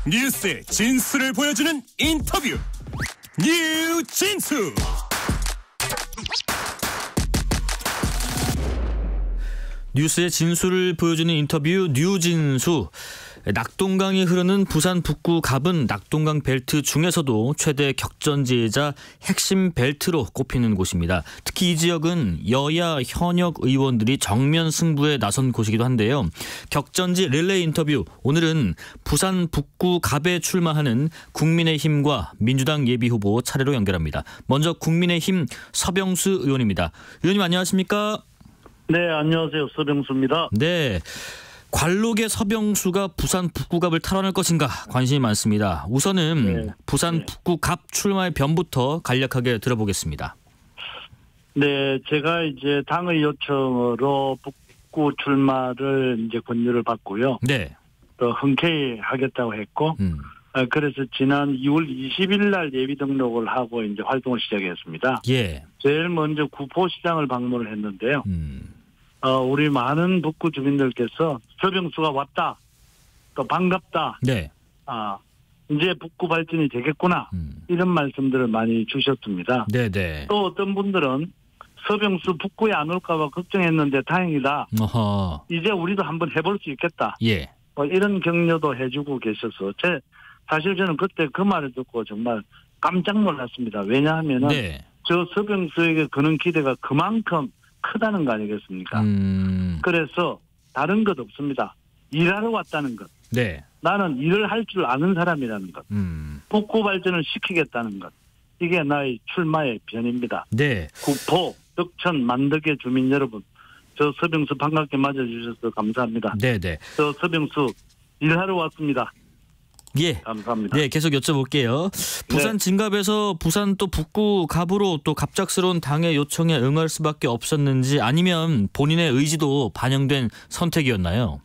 뉴스의 진수를 보여주는 인터뷰 뉴진수. 뉴스의 진수를 보여주는 인터뷰 뉴진수. 낙동강이 흐르는 부산 북구 갑은 낙동강 벨트 중에서도 최대 격전지이자 핵심 벨트로 꼽히는 곳입니다. 특히 이 지역은 여야 현역 의원들이 정면 승부에 나선 곳이기도 한데요. 격전지 릴레이 인터뷰, 오늘은 부산 북구 갑에 출마하는 국민의힘과 민주당 예비후보 차례로 연결합니다. 먼저 국민의힘 서병수 의원입니다. 의원님 안녕하십니까? 네, 안녕하세요. 서병수입니다. 네. 관록의 서병수가 부산 북구갑을 탈환할 것인가 관심이 많습니다. 우선은 부산 북구갑 출마의 변부터 간략하게 들어보겠습니다. 네, 제가 이제 당의 요청으로 북구 출마를 이제 권유를 받고요. 네. 또 흔쾌히 하겠다고 했고, 그래서 지난 2월 20일 날 예비 등록을 하고 이제 활동을 시작했습니다. 예. 제일 먼저 구포시장을 방문을 했는데요. 우리 많은 북구 주민들께서 서병수가 왔다, 또 반갑다, 네. 이제 북구 발전이 되겠구나, 이런 말씀들을 많이 주셨습니다. 네네. 또 어떤 분들은 서병수 북구에 안 올까봐 걱정했는데 다행이다. 어허. 이제 우리도 한번 해볼 수 있겠다. 예. 이런 격려도 해주고 계셔서 사실 저는 그때 그 말을 듣고 정말 깜짝 놀랐습니다. 왜냐하면은 네. 저 서병수에게 그런 기대가 그만큼 크다는 거 아니겠습니까? 그래서 다른 것 없습니다. 일하러 왔다는 것. 네. 나는 일을 할 줄 아는 사람이라는 것. 북구 발전을 시키겠다는 것. 이게 나의 출마의 변입니다. 네. 구포, 덕천, 만덕의 주민 여러분, 저 서병수 반갑게 맞아주셔서 감사합니다. 네네. 저 서병수 일하러 왔습니다. 예. 감사합니다. 네, 계속 여쭤볼게요. 부산 진갑에서 부산 또 북구 갑으로 또 갑작스러운 당의 요청에 응할 수밖에 없었는지, 아니면 본인의 의지도 반영된 선택이었나요?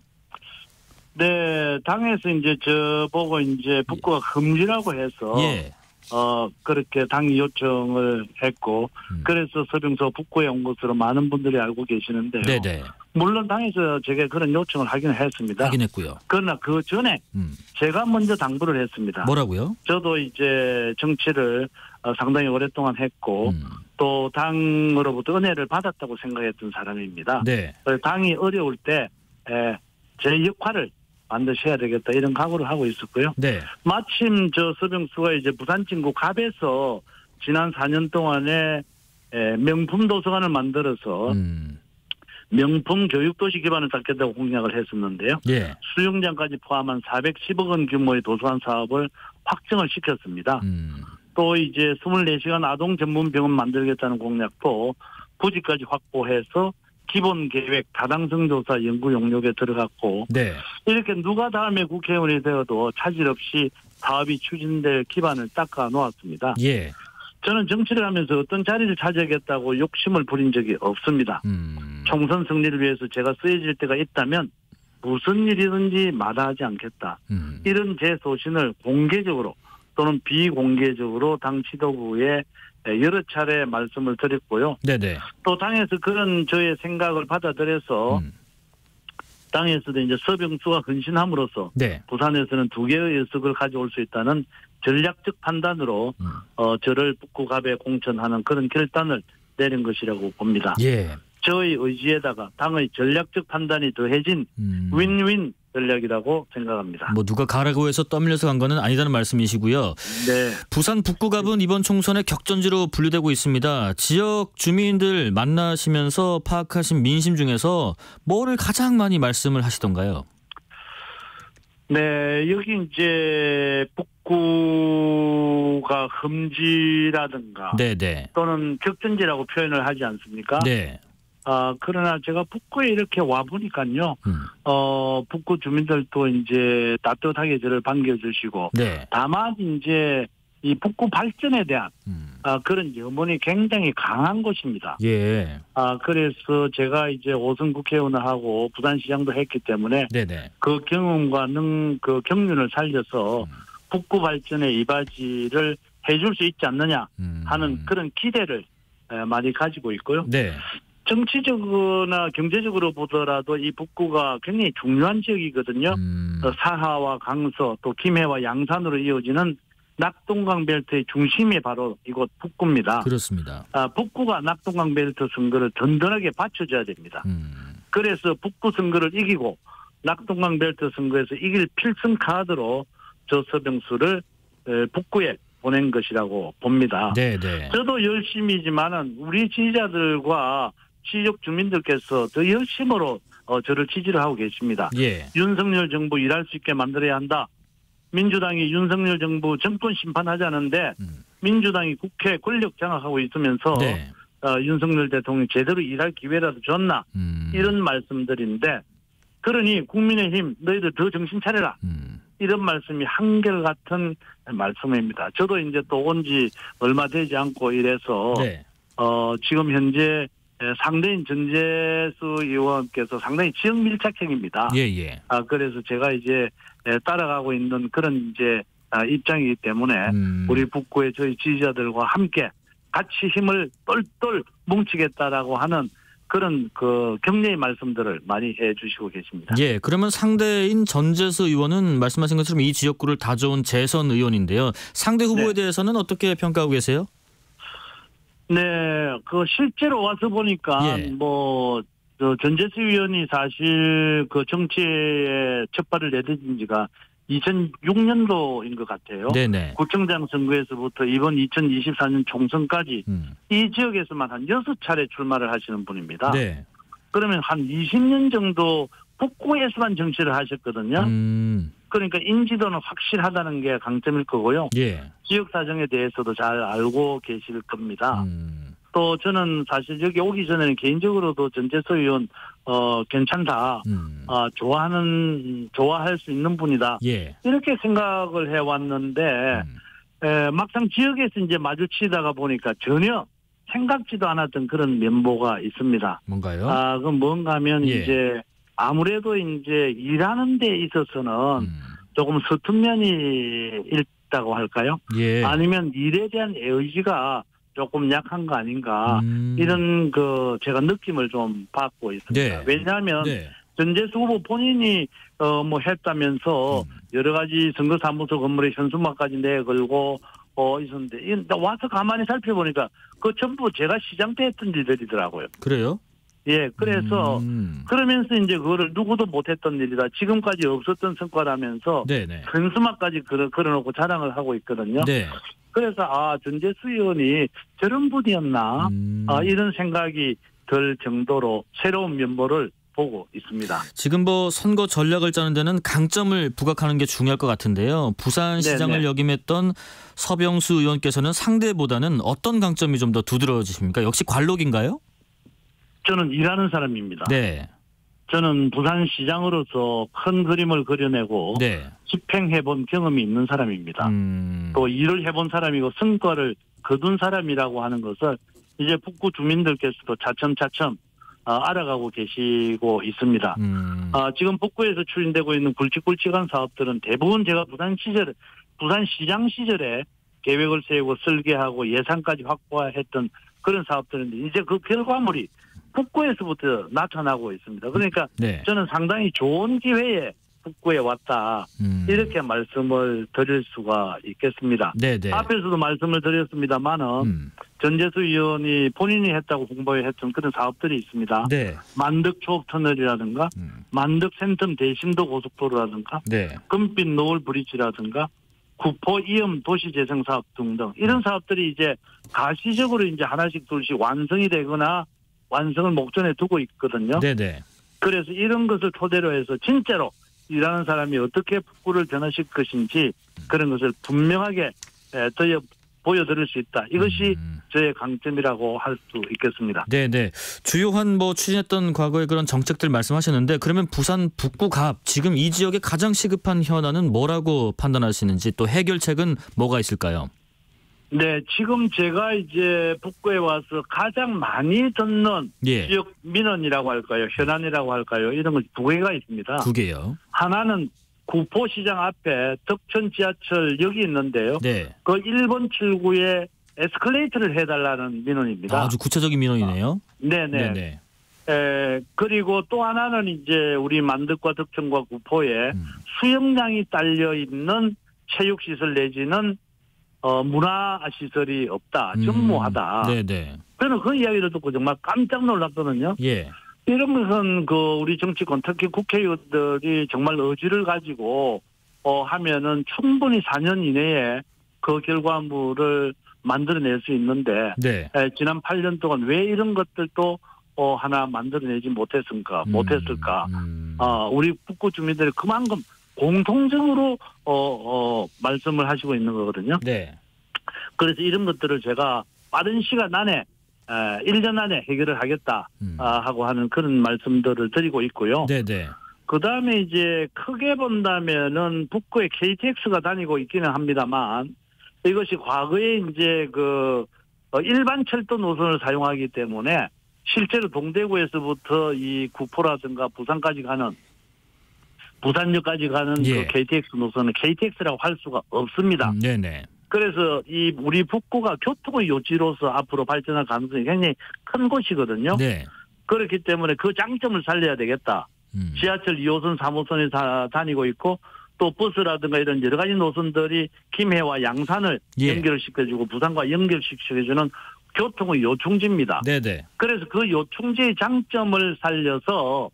네, 당에서 이제 저보고 이제 북구가 금지라고 해서 예. 그렇게 당이 요청을 했고, 그래서 서병수 북구에 온 것으로 많은 분들이 알고 계시는데요. 네네. 물론 당에서 제가 그런 요청을 하긴 했습니다. 하긴 했고요. 그러나 그 전에 제가 먼저 당부를 했습니다. 뭐라고요? 저도 이제 정치를 상당히 오랫동안 했고, 또 당으로부터 은혜를 받았다고 생각했던 사람입니다. 네. 당이 어려울 때 제 역할을 반드시 해야 되겠다, 이런 각오를 하고 있었고요. 네. 마침 저 서병수가 이제 부산 진구 갑에서 지난 4년 동안에 명품 도서관을 만들어서 명품 교육도시 기반을 쌓겠다고 공약을 했었는데요. 예. 수영장까지 포함한 410억 원 규모의 도서관 사업을 확정을 시켰습니다. 또 이제 24시간 아동 전문 병원 만들겠다는 공약도 부지까지 확보해서 기본 계획, 타당성 조사, 연구 용역에 들어갔고, 네. 이렇게 누가 다음에 국회의원이 되어도 차질 없이 사업이 추진될 기반을 닦아 놓았습니다. 예. 저는 정치를 하면서 어떤 자리를 차지하겠다고 욕심을 부린 적이 없습니다. 총선 승리를 위해서 제가 쓰여질 때가 있다면 무슨 일이든지 마다하지 않겠다. 이런 제 소신을 공개적으로 또는 비공개적으로 당 지도부에 여러 차례 말씀을 드렸고요. 네네. 또 당에서 그런 저의 생각을 받아들여서 당에서도 이제 서병수가 헌신함으로써 네. 부산에서는 2개의 의석을 가져올 수 있다는 전략적 판단으로 저를 북구갑에 공천하는 그런 결단을 내린 것이라고 봅니다. 예. 저의 의지에다가 당의 전략적 판단이 더해진 윈윈 전략이라고 생각합니다. 뭐 누가 가라고 해서 떠밀려서 간 거는 아니다는 말씀이시고요. 네. 부산 북구갑은 이번 총선의 격전지로 분류되고 있습니다. 지역 주민들 만나시면서 파악하신 민심 중에서 뭐를 가장 많이 말씀을 하시던가요? 네, 여기 이제 북구가 흠지라든가 네네. 또는 격전지라고 표현을 하지 않습니까? 네. 그러나 제가 북구에 이렇게 와보니까요, 북구 주민들도 이제 따뜻하게 저를 반겨주시고, 네. 다만 이제 이 북구 발전에 대한 그런 염원이 굉장히 강한 곳입니다. 예. 그래서 제가 이제 5선 국회의원을 하고 부산시장도 했기 때문에 네네. 그 경험과 그 경륜을 살려서 북구 발전에 이바지를 해줄 수 있지 않느냐 하는 그런 기대를 많이 가지고 있고요. 네. 정치적으로나 경제적으로 보더라도 이 북구가 굉장히 중요한 지역이거든요. 사하와 강서 또 김해와 양산으로 이어지는 낙동강 벨트의 중심이 바로 이곳 북구입니다. 그렇습니다. 북구가 낙동강 벨트 선거를 든든하게 받쳐줘야 됩니다. 그래서 북구 선거를 이기고 낙동강 벨트 선거에서 이길 필승 카드로 저서병수를 북구에 보낸 것이라고 봅니다. 네네. 저도 열심이지만은 우리 지지자들과 지역 주민들께서 더 열심으로 저를 지지를 하고 계십니다. 예. 윤석열 정부 일할 수 있게 만들어야 한다. 민주당이 윤석열 정부 정권 심판하자는데 민주당이 국회 권력 장악하고 있으면서 네. 윤석열 대통령이 제대로 일할 기회라도 줬나 이런 말씀들인데 그러니 국민의힘 너희들 더 정신 차려라. 이런 말씀이 한결같은 말씀입니다. 저도 이제 또 온 지 얼마 되지 않고 이래서 네. 지금 현재 상대인 전재수 의원께서 상당히 지역 밀착형입니다. 예예. 그래서 제가 이제 따라가고 있는 그런 이제 입장이기 때문에 우리 북구의 저희 지지자들과 함께 같이 힘을 똘똘 뭉치겠다라고 하는 그런 그 격려의 말씀들을 많이 해주시고 계십니다. 예, 그러면 상대인 전재수 의원은 말씀하신 것처럼 이 지역구를 다져온 재선 의원인데요. 상대 후보에 대해서는 어떻게 평가하고 계세요? 네, 그 실제로 와서 보니까 예. 전재수 의원이 사실 그 정치에 첫 발을 내딛은 지가 2006년도인 것 같아요. 네네. 구청장 선거에서부터 이번 2024년 총선까지 이 지역에서만 한 6차례 출마를 하시는 분입니다. 네. 그러면 한 20년 정도 북구에서만 정치를 하셨거든요. 그러니까 인지도는 확실하다는 게 강점일 거고요. 예. 지역 사정에 대해서도 잘 알고 계실 겁니다. 또 저는 사실 여기 오기 전에는 개인적으로도 전재수 의원 괜찮다. 좋아할 수 있는 분이다. 예. 이렇게 생각을 해왔는데 막상 지역에서 이제 마주치다가 보니까 전혀 생각지도 않았던 그런 면모가 있습니다. 뭔가요? 그건 뭔가 하면 예. 이제 아무래도 이제 일하는 데 있어서는 조금 서툰 면이 있다고 할까요? 예. 아니면 일에 대한 의지가 조금 약한 거 아닌가 이런 그 제가 느낌을 좀 받고 있습니다. 네. 왜냐하면 네. 전재수 후보 본인이 했다면서 여러 가지 선거사무소 건물에 현수막까지 내걸고 있었는데 와서 가만히 살펴보니까 그 전부 제가 시장 때 했던 일들이더라고요. 그래요? 예, 그래서 그러면서 이제 그거를 누구도 못했던 일이다. 지금까지 없었던 성과라면서 네네. 현수막까지 걸어놓고 자랑을 하고 있거든요. 네. 그래서 전재수 의원이 저런 분이었나 이런 생각이 들 정도로 새로운 면모를 보고 있습니다. 지금 선거 전략을 짜는 데는 강점을 부각하는 게 중요할 것 같은데요. 부산시장을 역임했던 서병수 의원께서는 상대보다는 어떤 강점이 좀 더 두드러지십니까? 역시 관록인가요? 저는 일하는 사람입니다. 네. 저는 부산시장으로서 큰 그림을 그려내고 네. 집행해본 경험이 있는 사람입니다. 또 일을 해본 사람이고 성과를 거둔 사람이라고 하는 것을 이제 북구 주민들께서도 차츰차츰 알아가고 계시고 있습니다. 지금 북구에서 추진되고 있는 굵직굵직한 사업들은 대부분 제가 부산시장 시절에 계획을 세우고 설계하고 예산까지 확보했던 그런 사업들인데 이제 그 결과물이 북구에서부터 나타나고 있습니다. 그러니까 네. 저는 상당히 좋은 기회에 북구에 왔다. 이렇게 말씀을 드릴 수가 있겠습니다. 네네. 앞에서도 말씀을 드렸습니다만은 전재수 의원이 본인이 했다고 홍보했던 그런 사업들이 있습니다. 네. 만덕 초업 터널이라든가 만덕 센텀 대신도 고속도로라든가 네. 금빛 노을 브리지라든가 구포 이음 도시재생 사업 등등 이런 사업들이 이제 가시적으로 이제 하나씩 둘씩 완성이 되거나 완성을 목전에 두고 있거든요. 네네. 그래서 이런 것을 토대로 해서 진짜로 일하는 사람이 어떻게 북구를 변화시킬 것인지 그런 것을 분명하게 보여드릴 수 있다. 이것이 저의 강점이라고 할 수 있겠습니다. 네네. 주요한 추진했던 과거의 그런 정책들 말씀하셨는데 그러면 부산 북구갑 지금 이 지역의 가장 시급한 현안은 뭐라고 판단하시는지 또 해결책은 뭐가 있을까요? 네, 지금 제가 이제 북구에 와서 가장 많이 듣는 예. 지역 민원이라고 할까요? 현안이라고 할까요? 이런 것 두 개가 있습니다. 두 개요. 하나는 구포시장 앞에 덕천 지하철역이 있는데요. 네. 그 1번 출구에 에스컬레이터를 해달라는 민원입니다. 아주 구체적인 민원이네요. 네네. 그리고 또 하나는 이제 우리 만덕과 덕천과 구포에 수영장이 딸려 있는 체육시설 내지는 문화시설이 없다, 전무하다. 네네. 저는 그 이야기를 듣고 정말 깜짝 놀랐거든요. 예. 이런 것은 우리 정치권, 특히 국회의원들이 정말 의지를 가지고 하면은 충분히 4년 이내에 그 결과물을 만들어낼 수 있는데 네. 지난 8년 동안 왜 이런 것들도 하나 만들어내지 못했을까? 우리 북구 주민들이 그만큼 공통적으로 말씀을 하시고 있는 거거든요. 네. 그래서 이런 것들을 제가 빠른 시간 안에 1년 안에 해결을 하겠다 하고 하는 그런 말씀들을 드리고 있고요. 네네. 그 다음에 이제 크게 본다면은 북구에 KTX가 다니고 있기는 합니다만 이것이 과거에 이제 일반 철도 노선을 사용하기 때문에 실제로 동대구에서부터 이 구포라든가 부산까지 가는 부산역까지 가는 예. 그 KTX 노선은 KTX라고 할 수가 없습니다. 네네. 그래서 이 우리 북구가 교통의 요지로서 앞으로 발전할 가능성이 굉장히 큰 곳이거든요. 네. 그렇기 때문에 그 장점을 살려야 되겠다. 지하철 2호선, 3호선이 다 다니고 있고 또 버스라든가 이런 여러 가지 노선들이 김해와 양산을 연결을 시켜주고 부산과 연결시켜주는 교통의 요충지입니다. 네네. 그래서 그 요충지의 장점을 살려서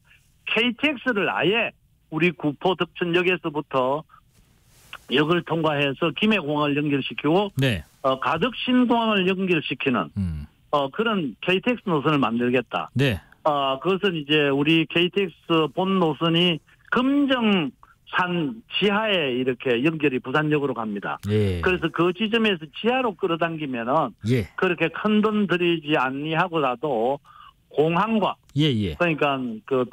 KTX를 아예 우리 구포 덕천역에서부터 역을 통과해서 김해공항을 연결시키고 네. 가덕 신공항을 연결시키는 그런 KTX 노선을 만들겠다. 네. 그것은 이제 우리 KTX 본 노선이 금정산 지하에 이렇게 연결이 부산역으로 갑니다. 예. 그래서 그 지점에서 지하로 끌어당기면은 예. 그렇게 큰 돈 들이지 아니하고라도 공항과 그러니까 그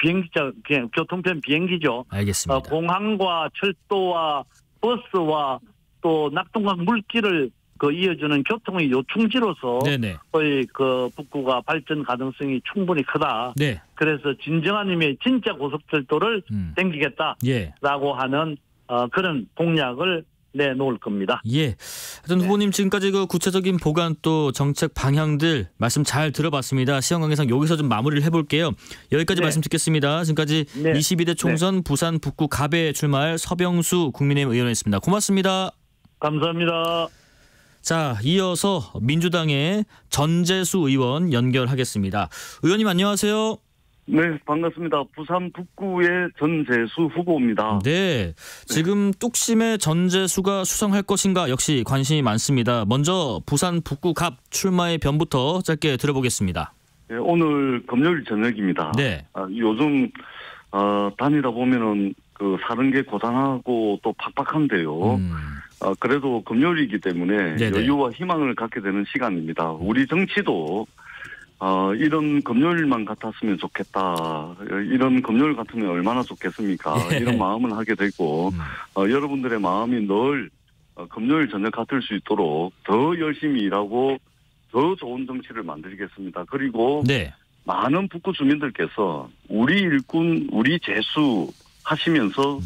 교통편 비행기죠. 알겠습니다. 공항과 철도와 버스와 또 낙동강 물길을 이어주는 교통의 요충지로서 거의 북구가 발전 가능성이 충분히 크다. 네. 그래서 진정한 의미의 진짜 고속철도를 생기겠다라고 하는 그런 공약을 내놓을 겁니다. 예. 하여튼 후보님 지금까지 구체적인 보관 또 정책 방향들 말씀 잘 들어봤습니다. 시간 관계상 여기서 좀 마무리를 해볼게요. 여기까지 말씀 듣겠습니다. 지금까지 22대 총선 부산 북구 갑에 출마할 서병수 국민의힘 의원이었습니다. 고맙습니다. 감사합니다. 자, 이어서 민주당의 전재수 의원 연결하겠습니다. 의원님 안녕하세요. 네, 반갑습니다. 부산 북구의 전재수 후보입니다. 네, 지금 뚝심의 전재수가 수상할 것인가 역시 관심이 많습니다. 먼저 부산 북구 갑 출마의 변부터 짧게 들어보겠습니다. 네, 오늘 금요일 저녁입니다. 네. 요즘 다니다 보면은 사는 게 고단하고 또 팍팍한데요. 그래도 금요일이기 때문에 여유와 희망을 갖게 되는 시간입니다. 우리 정치도 이런 금요일만 같았으면 좋겠다. 이런 금요일 같으면 얼마나 좋겠습니까? 이런 마음을 하게 되고 여러분들의 마음이 늘 금요일 저녁 같을 수 있도록 더 열심히 일하고 더 좋은 정치를 만들겠습니다. 그리고 많은 북구 주민들께서 우리 일꾼, 우리 재수 하시면서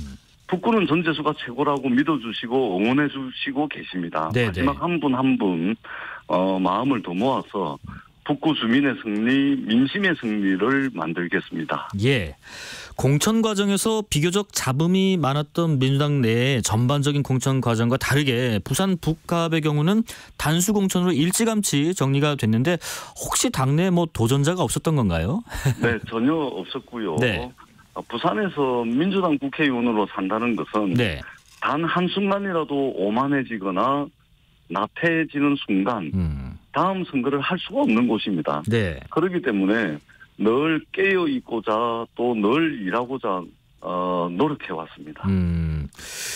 북구는 전재수가 최고라고 믿어주시고 응원해 주시고 계십니다. 마지막 한 분 한 분 마음을 더 모아서 북구 주민의 승리, 민심의 승리를 만들겠습니다. 예. 공천 과정에서 비교적 잡음이 많았던 민주당 내의 전반적인 공천 과정과 다르게 부산 북갑의 경우는 단수 공천으로 일찌감치 정리가 됐는데 혹시 당내에 도전자가 없었던 건가요? 네, 전혀 없었고요. 부산에서 민주당 국회의원으로 산다는 것은 단 한순간이라도 오만해지거나 나태해지는 순간 다음 선거를 할 수가 없는 곳입니다. 그렇기 때문에 늘 깨어있고자 또 늘 일하고자 노력해왔습니다.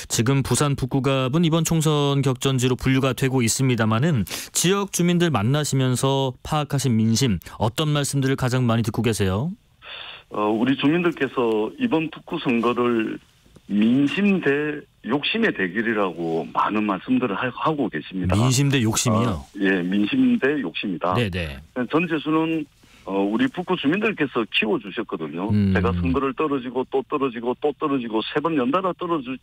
지금 부산 북구갑은 이번 총선 격전지로 분류가 되고 있습니다마는 지역 주민들 만나시면서 파악하신 민심 어떤 말씀들을 가장 많이 듣고 계세요? 우리 주민들께서 이번 북구 선거를 민심 대 욕심의 대결이라고 많은 말씀들을 하고 계십니다. 민심 대 욕심이요? 예, 민심 대 욕심이다. 전재수는 우리 북구 주민들께서 키워주셨거든요. 제가 선거를 떨어지고 또 떨어지고 또 떨어지고 3번 연달아 떨어질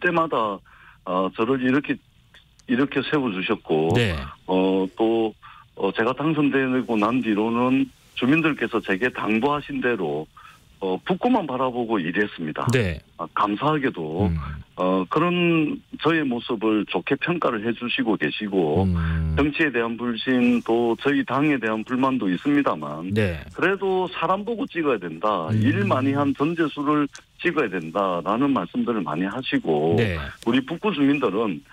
때마다 저를 이렇게 이렇게 세워주셨고 네. 또 제가 당선되고 난 뒤로는 주민들께서 제게 당부하신 대로 북구만 바라보고 일했습니다. 네. 감사하게도 그런 저의 모습을 좋게 평가를 해주시고 계시고 정치에 대한 불신 또 저희 당에 대한 불만도 있습니다만 네. 그래도 사람 보고 찍어야 된다. 일 많이 한 전재수를 찍어야 된다라는 말씀들을 많이 하시고 네. 우리 북구 주민들은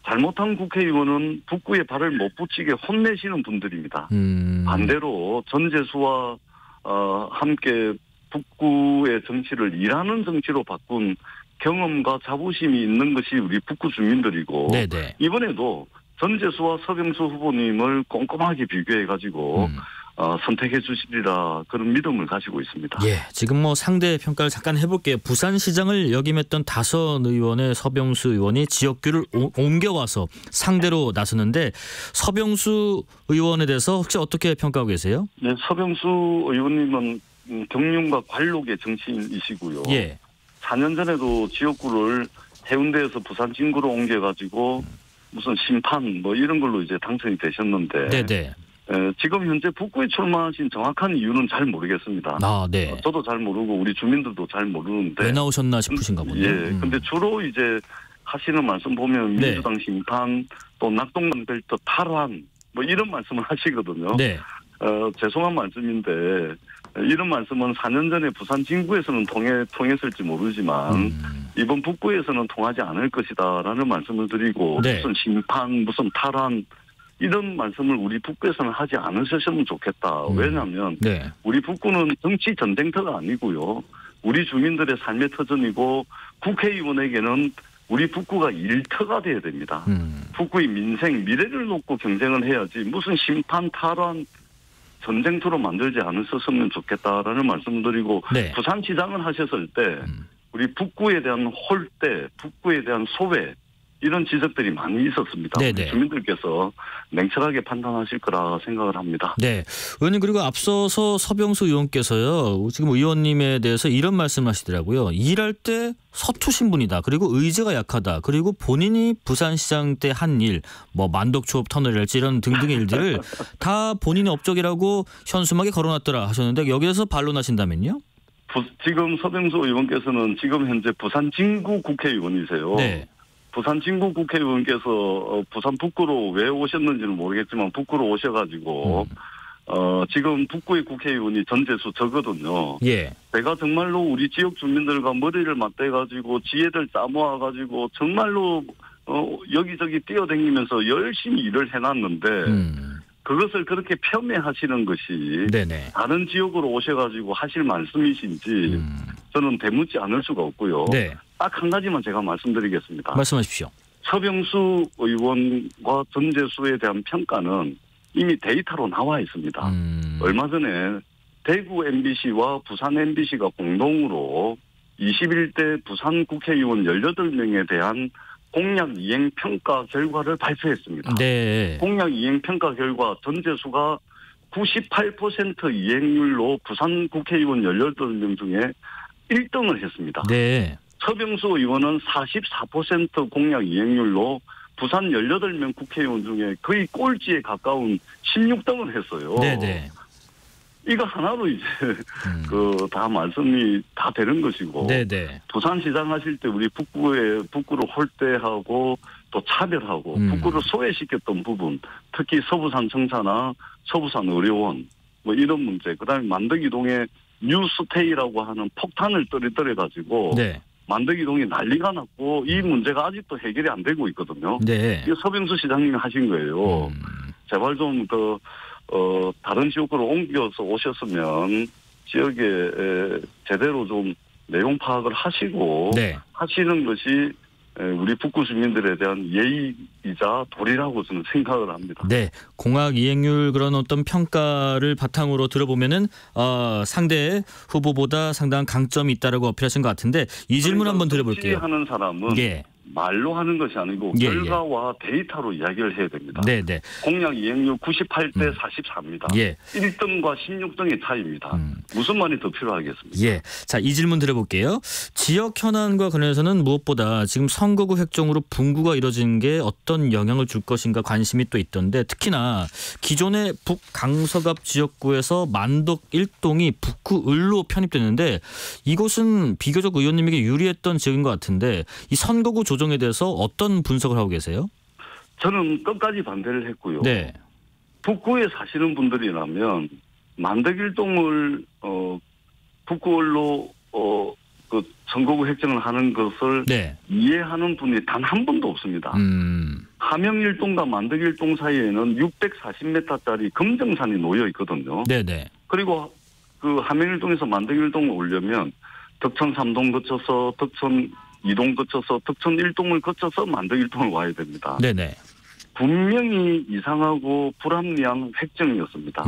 잘못한 국회의원은 북구에 발을 못 붙이게 혼내시는 분들입니다. 반대로 전재수와 함께 북구의 정치를 일하는 정치로 바꾼 경험과 자부심이 있는 것이 우리 북구 주민들이고 네네. 이번에도 전재수와 서병수 후보님을 꼼꼼하게 비교해가지고 선택해 주시리라 그런 믿음을 가지고 있습니다. 예, 지금 뭐 상대 평가를 잠깐 해볼게요. 부산시장을 역임했던 다선 의원의 서병수 의원이 지역구를 옮겨와서 상대로 나서는데 서병수 의원에 대해서 혹시 어떻게 평가하고 계세요? 네, 서병수 의원님은 경륜과 관록의 정치인이시고요. 예. 4년 전에도 지역구를 해운대에서 부산 진구로 옮겨가지고 무슨 심판 뭐 이런 걸로 이제 당선이 되셨는데 네네. 지금 현재 북구에 출마하신 정확한 이유는 잘 모르겠습니다. 아, 네. 저도 잘 모르고 우리 주민들도 잘 모르는데 왜 나오셨나 싶으신가 보네요. 예, 근데 주로 이제 하시는 말씀 보면 네. 민주당 심판 또 낙동강 벨트 탈환 뭐 이런 말씀을 하시거든요. 네. 죄송한 말씀인데 이런 말씀은 4년 전에 부산 진구에서는 통했을지 모르지만 이번 북구에서는 통하지 않을 것이다라는 말씀을 드리고 네. 무슨 심판 무슨 탈환 이런 말씀을 우리 북구에서는 하지 않으셨으면 좋겠다. 왜냐하면 네. 우리 북구는 정치 전쟁터가 아니고요. 우리 주민들의 삶의 터전이고 국회의원에게는 우리 북구가 일터가 돼야 됩니다. 북구의 민생 미래를 놓고 경쟁을 해야지 무슨 심판 탈환 전쟁터로 만들지 않으셨으면 좋겠다라는 말씀을 드리고 네. 부산시장을 하셨을 때 우리 북구에 대한 홀대, 북구에 대한 소외 이런 지적들이 많이 있었습니다. 네네. 주민들께서 냉철하게 판단하실 거라 생각을 합니다. 네, 의원님 그리고 앞서서 서병수 의원께서요. 지금 의원님에 대해서 이런 말씀하시더라고요. 일할 때 서투신 분이다. 그리고 의지가 약하다. 그리고 본인이 부산시장 때 한 일, 뭐 만덕초업 터널이랄지 이런 등등의 일들을 다 본인의 업적이라고 현수막에 걸어놨더라 하셨는데 여기에서 반론하신다면요? 지금 서병수 의원께서는 지금 현재 부산 진구 국회의원이세요. 네. 부산 진구 국회의원께서 부산 북구로 왜 오셨는지는 모르겠지만 북구로 오셔가지고 지금 북구의 국회의원이 전재수 저거든요. 예. 제가 정말로 우리 지역 주민들과 머리를 맞대가지고 지혜를 짜모아가지고 정말로 여기저기 뛰어다니면서 열심히 일을 해놨는데 그것을 그렇게 폄훼하시는 것이 네네. 다른 지역으로 오셔가지고 하실 말씀이신지 저는 대묻지 않을 수가 없고요. 네. 딱 한 가지만 제가 말씀드리겠습니다. 말씀하십시오. 서병수 의원과 전재수에 대한 평가는 이미 데이터로 나와 있습니다. 얼마 전에 대구 MBC와 부산 MBC가 공동으로 21대 부산 국회의원 18명에 대한 공약 이행 평가 결과를 발표했습니다. 네. 공약 이행 평가 결과 전재수가 98% 이행률로 부산 국회의원 18명 중에 1등을 했습니다. 네. 서병수 의원은 44% 공약 이행률로 부산 18명 국회의원 중에 거의 꼴찌에 가까운 16등을 했어요. 네네. 이거 하나로 이제 다 말씀이 다 되는 것이고. 네네. 부산시장 하실 때 우리 북구를 홀대하고 또 차별하고 북구를 소외시켰던 부분, 특히 서부산 청사나 서부산 의료원 뭐 이런 문제, 그다음에 만덕이동에 뉴스테이라고 하는 폭탄을 떨어뜨려가지고. 네. 만덕이동이 난리가 났고 이 문제가 아직도 해결이 안 되고 있거든요. 네. 이게 서병수 시장님이 하신 거예요. 제발 좀 다른 지역으로 옮겨서 오셨으면 지역에 제대로 좀 내용 파악을 하시고 네. 하시는 것이 우리 북구 주민들에 대한 예의이자 도리라고 저는 생각을 합니다. 네, 공약 이행률 그런 어떤 평가를 바탕으로 들어보면은 상대 후보보다 상당한 강점이 있다라고 어필하신 것 같은데 이 질문 한번 드려볼게요. 정치하는 사람은 말로 하는 것이 아니고 예, 결과와 데이터로 이야기를 해야 됩니다. 네네. 공약 이행률 98대 44입니다. 예. 1등과 16등의 차이입니다. 무슨 말이 더 필요하겠습니까? 예. 자, 이 질문 드려볼게요. 지역 현안과 관련해서는 무엇보다 지금 선거구 획정으로 분구가 이뤄진 게 어떤 영향을 줄 것인가 관심이 또 있던데, 특히나 기존의 북강서갑 지역구에서 만덕 1동이 북구 을로 편입됐는데 이곳은 비교적 의원님에게 유리했던 지역인 것 같은데 이 선거구 조정에 대해서 어떤 분석을 하고 계세요? 저는 끝까지 반대를 했고요. 네. 북구에 사시는 분들이라면 만덕 1동을 북구을로 그 선거구 획정을 하는 것을 네. 이해하는 분이 단 한 분도 없습니다. 함영 1동과 만덕 1동 사이에는 640m짜리 금정산이 놓여 있거든요. 네네. 그리고 그 함영 1동에서 만덕 1동을 오려면 덕천 3동 거쳐서 덕천 2동 거쳐서 덕천 1동을 거쳐서 만덕 1동을 와야 됩니다. 네네. 분명히 이상하고 불합리한 획정이었습니다.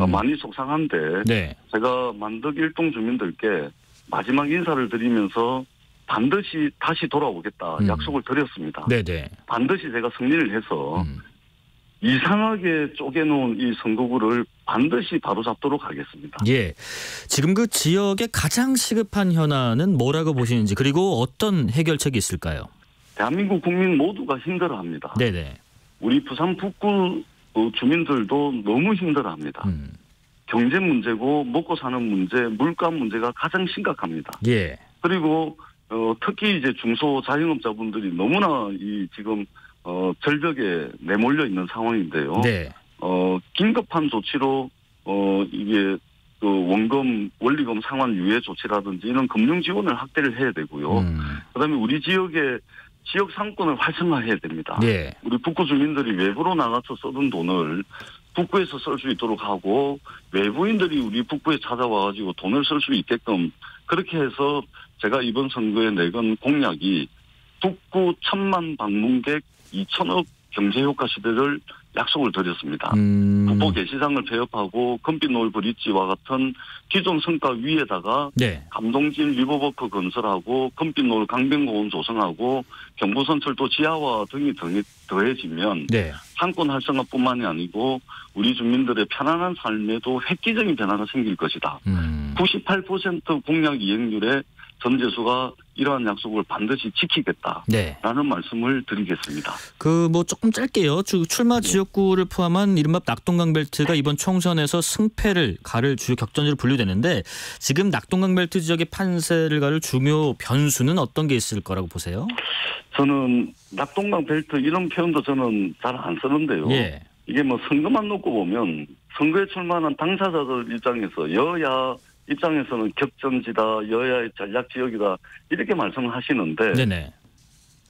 많이 속상한데 네. 제가 만덕 1동 주민들께 마지막 인사를 드리면서 반드시 다시 돌아오겠다 약속을 드렸습니다. 네네. 반드시 제가 승리를 해서 이상하게 쪼개놓은 이 선거구를 반드시 바로잡도록 하겠습니다. 예. 지금 그 지역의 가장 시급한 현안은 뭐라고 보시는지, 그리고 어떤 해결책이 있을까요? 대한민국 국민 모두가 힘들어합니다. 네네. 우리 부산 북구 주민들도 너무 힘들어합니다. 경제 문제고 먹고 사는 문제, 물가 문제가 가장 심각합니다. 예. 그리고 특히 이제 중소 자영업자분들이 너무나 이 지금 절벽에 내몰려 있는 상황인데요. 네. 긴급한 조치로 이게 그 원금, 원리금 상환 유예 조치라든지 이런 금융 지원을 확대를 해야 되고요. 그다음에 우리 지역의 지역 상권을 활성화해야 됩니다. 네. 우리 북구 주민들이 외부로 나가서 써둔 돈을 북구에서 쓸 수 있도록 하고 외부인들이 우리 북구에 찾아와가지고 돈을 쓸 수 있게끔 그렇게 해서 제가 이번 선거에 내건 공약이 북구 1000만 방문객 2천억 경제효과 시대를 약속을 드렸습니다. 북부 게시장을 폐업하고 금빛노을 브릿지와 같은 기존 성과 위에다가 네. 감동진 리버워크 건설하고 금빛노을 강변공원 조성하고 경부선 철도 지하화 등이 더해지면 네. 상권 활성화뿐만이 아니고 우리 주민들의 편안한 삶에도 획기적인 변화가 생길 것이다. 98% 공약 이행률의 전재수가 이러한 약속을 반드시 지키겠다라는 네. 말씀을 드리겠습니다. 그 뭐 조금 짧게요. 출마 지역구를 포함한 이른바 낙동강 벨트가 이번 총선에서 승패를 가를 주요 격전지로 분류되는데 지금 낙동강 벨트 지역의 판세를 가를 중요 변수는 어떤 게 있을 거라고 보세요? 저는 낙동강 벨트 이런 표현도 저는 잘 안 쓰는데요. 예. 이게 뭐 선거만 놓고 보면 선거에 출마하는 당사자들 입장에서 여야 입장에서는 격전지다, 여야의 전략 지역이다 이렇게 말씀을 하시는데 네네.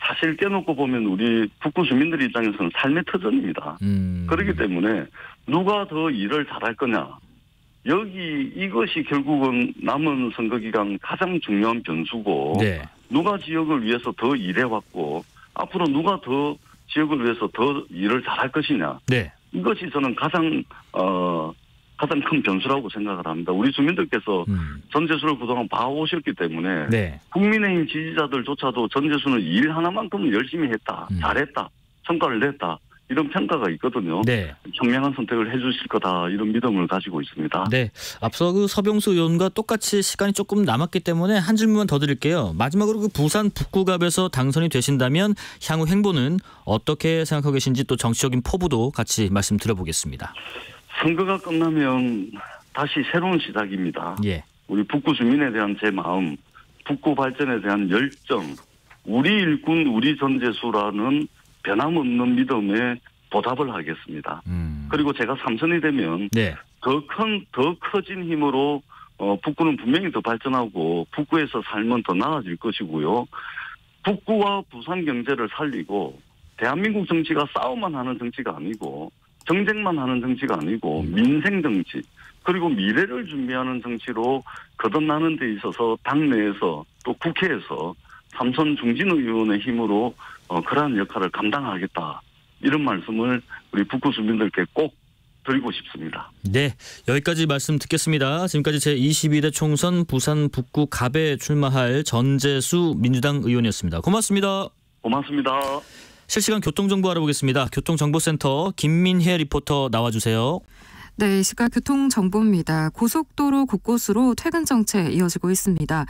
사실 떼놓고 보면 우리 북구 주민들 입장에서는 삶의 터전입니다. 그렇기 때문에 누가 더 일을 잘할 거냐. 이것이 결국은 남은 선거 기간 가장 중요한 변수고 네. 누가 지역을 위해서 더 일해왔고 앞으로 누가 더 지역을 위해서 더 일을 잘할 것이냐. 네. 이것이 저는 가장 큰 변수라고 생각을 합니다. 우리 주민들께서 전재수를 그동안 봐오셨기 때문에 네. 국민의힘 지지자들조차도 전재수는 일 하나만큼은 열심히 했다. 잘했다. 성과를 냈다. 이런 평가가 있거든요. 네. 현명한 선택을 해 주실 거다. 이런 믿음을 가지고 있습니다. 네. 앞서 그 서병수 의원과 똑같이 시간이 조금 남았기 때문에 한 질문만 더 드릴게요. 마지막으로 그 부산 북구갑에서 당선이 되신다면 향후 행보는 어떻게 생각하고 계신지 또 정치적인 포부도 같이 말씀 드려보겠습니다. 선거가 끝나면 다시 새로운 시작입니다. 예. 우리 북구 주민에 대한 제 마음, 북구 발전에 대한 열정, 우리 일꾼 우리 전재수라는 변함없는 믿음에 보답을 하겠습니다. 그리고 제가 3선이 되면 네. 더 커진 힘으로 북구는 분명히 더 발전하고 북구에서 삶은 더 나아질 것이고요. 북구와 부산 경제를 살리고 대한민국 정치가 싸움만 하는 정치가 아니고 정쟁만 하는 정치가 아니고 민생 정치 그리고 미래를 준비하는 정치로 거듭나는 데 있어서 당내에서 또 국회에서 삼선 중진 의원의 힘으로 그러한 역할을 감당하겠다. 이런 말씀을 우리 북구 주민들께 꼭 드리고 싶습니다. 네, 여기까지 말씀 듣겠습니다. 지금까지 제22대 총선 부산 북구 갑에 출마할 전재수 민주당 의원이었습니다. 고맙습니다. 고맙습니다. 실시간 교통정보 알아보겠습니다. 교통정보센터 김민혜 리포터 나와주세요. 네, 이 시각 교통정보입니다. 고속도로 곳곳으로 퇴근 정체 이어지고 있습니다.